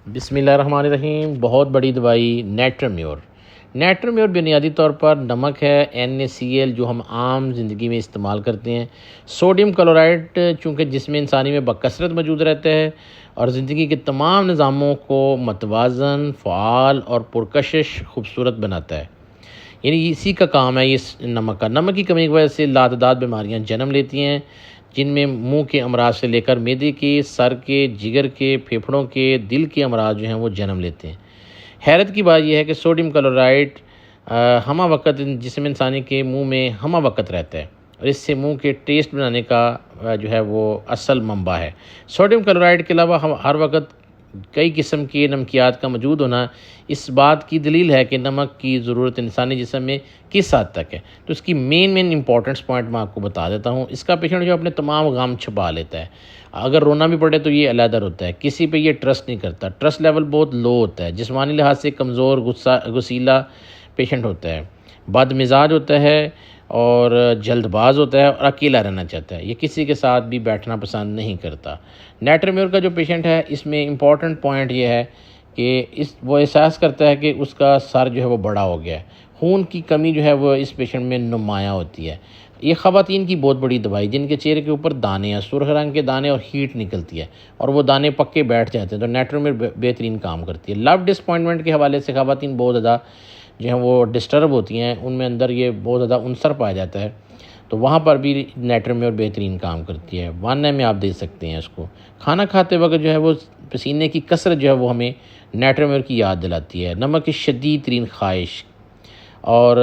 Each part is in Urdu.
بسم اللہ الرحمن الرحیم۔ بہت بڑی دوائی نیٹرمیور۔ نیٹرمیور بنیادی طور پر نمک ہے NaCl جو ہم عام زندگی میں استعمال کرتے ہیں۔ سوڈیم کلورائڈ چونکہ جسم انسانی میں بکثرت موجود رہتا ہے اور زندگی کے تمام نظاموں کو متوازن، فعال اور پرکشش خوبصورت بناتا ہے، یعنی اسی کا کام ہے اس نمک کا۔ نمک کی کمی کی وجہ سے لاتعداد بیماریاں جنم لیتی ہیں، جن میں منہ کے امراض سے لے کر معدے کے، سر کے، جگر کے، پھیپھڑوں کے، دل کے امراض جو ہیں وہ جنم لیتے ہیں۔ حیرت کی بات یہ ہے کہ سوڈیم کلورائڈ ہمہ وقت جسم انسانی کے منہ میں ہمہ وقت رہتا ہے اور اس سے منہ کے ٹیسٹ بنانے کا جو ہے وہ اصل منبع ہے۔ سوڈیم کلورائڈ کے علاوہ ہم ہر وقت کئی قسم کے نمکیات کا موجود ہونا اس بات کی دلیل ہے کہ نمک کی ضرورت انسانی جسم میں کس حد تک ہے۔ تو اس کی مین امپورٹنس پوائنٹ میں آپ کو بتا دیتا ہوں۔ اس کا پیشنٹ جو اپنے تمام غم چھپا لیتا ہے، اگر رونا بھی پڑے تو یہ علیحدہ ہوتا ہے، کسی پہ یہ ٹرسٹ نہیں کرتا، ٹرسٹ لیول بہت لو ہوتا ہے، جسمانی لحاظ سے کمزور، غصیلا پیشنٹ ہوتا ہے، بد مزاج ہوتا ہے اور جلد باز ہوتا ہے اور اکیلا رہنا چاہتا ہے، یہ کسی کے ساتھ بھی بیٹھنا پسند نہیں کرتا۔ نیٹرمیور کا جو پیشنٹ ہے اس میں امپورٹنٹ پوائنٹ یہ ہے کہ وہ احساس کرتا ہے کہ اس کا سر جو ہے وہ بڑا ہو گیا ہے، خون کی کمی جو ہے وہ اس پیشنٹ میں نمایاں ہوتی ہے۔ یہ خواتین کی بہت بڑی دوائی، جن کے چہرے کے اوپر دانے ہیں، سرخ رنگ کے دانے اور ہیٹ نکلتی ہے اور وہ دانے پکے بیٹھ جاتے ہیں، تو نیٹرمیور بہترین کام کرتی ہے۔ لو ڈسپوائنٹمنٹ کے حوالے سے خواتین بہت زیادہ جو ہیں وہ ڈسٹرب ہوتی ہیں، ان میں اندر یہ بہت زیادہ عنصر پایا جاتا ہے، تو وہاں پر بھی نیٹرمیور بہترین کام کرتی ہے۔ 1 ml آپ دے سکتے ہیں اس کو۔ کھانا کھاتے وقت جو ہے وہ پسینے کی کثرت جو ہے وہ ہمیں نیٹرمیور کی یاد دلاتی ہے۔ نمک کی شدید ترین خواہش، اور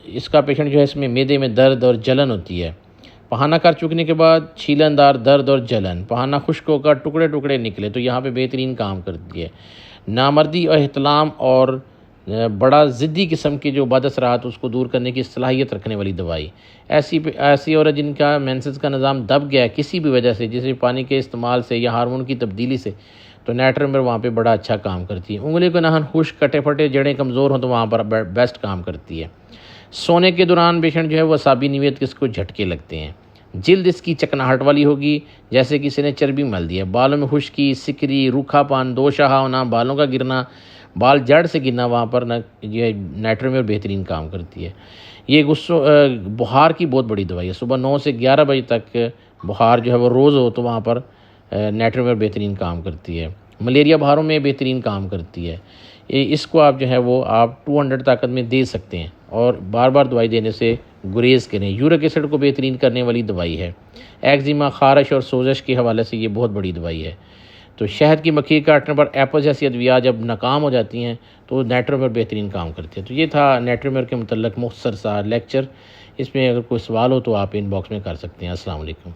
اس کا پیشنٹ جو ہے اس میں معدے میں درد اور جلن ہوتی ہے، پہانا کر چکنے کے بعد چھیلن دار درد اور جلن، پہانا خشک ہو کر ٹکڑے ٹکڑے نکلے تو یہاں پہ بہترین کام کرتی ہے۔ نامردی اور احتلام اور بڑا ضدی قسم کے جو بد اثرات اس کو دور کرنے کی صلاحیت رکھنے والی دوائی۔ ایسی عورت جن کا مینسز کا نظام دب گیا ہے کسی بھی وجہ سے، جیسے پانی کے استعمال سے یا ہارمون کی تبدیلی سے، تو نیٹرمیور وہاں پہ بڑا اچھا کام کرتی ہے۔ انگلی کے ناخن خشک، کٹے پھٹے، جڑیں کمزور ہوں تو وہاں پر بیسٹ کام کرتی ہے۔ سونے کے دوران پیشنٹ جو ہے وہ اعصابی نویت کس کو جھٹکے لگتے ہیں۔ جلد اس کی چکناہٹ والی ہوگی جیسے کسی نے چربی مل دی ہے۔ بالوں میں خشکی، سکری، روکھا پان، دو شاہ ہونا، بالوں کا گرنا، بال جڑ سے گرنا، وہاں پر یہ نیٹرمیور بہترین کام کرتی ہے۔ یہ بخار کی بہت بڑی دوائی ہے۔ صبح 9 سے 11 بجے تک بخار جو ہے وہ روز ہو تو وہاں پر نیٹرمیور بہترین کام کرتی ہے۔ ملیریا بخاروں میں بہترین کام کرتی ہے۔ اس کو آپ جو ہے وہ آپ 200 طاقت میں دے سکتے ہیں اور بار بار دوائی دینے سے گریز کریں۔ یورک ایسڈ کو بہترین کرنے والی دوائی ہے۔ ایگزیما، خارش اور سوزش کے حوالے سے یہ بہت بڑی دوائی ہے۔ تو شہد کی مکھی کاٹنے پر ایپل جیسی ادویات جب ناکام ہو جاتی ہیں تو نیٹرمیور بہترین کام کرتی ہے۔ تو یہ تھا نیٹرمیور کے متعلق مختصر سا لیکچر۔ اس میں اگر کوئی سوال ہو تو آپ ان باکس میں کر سکتے ہیں۔ السلام علیکم۔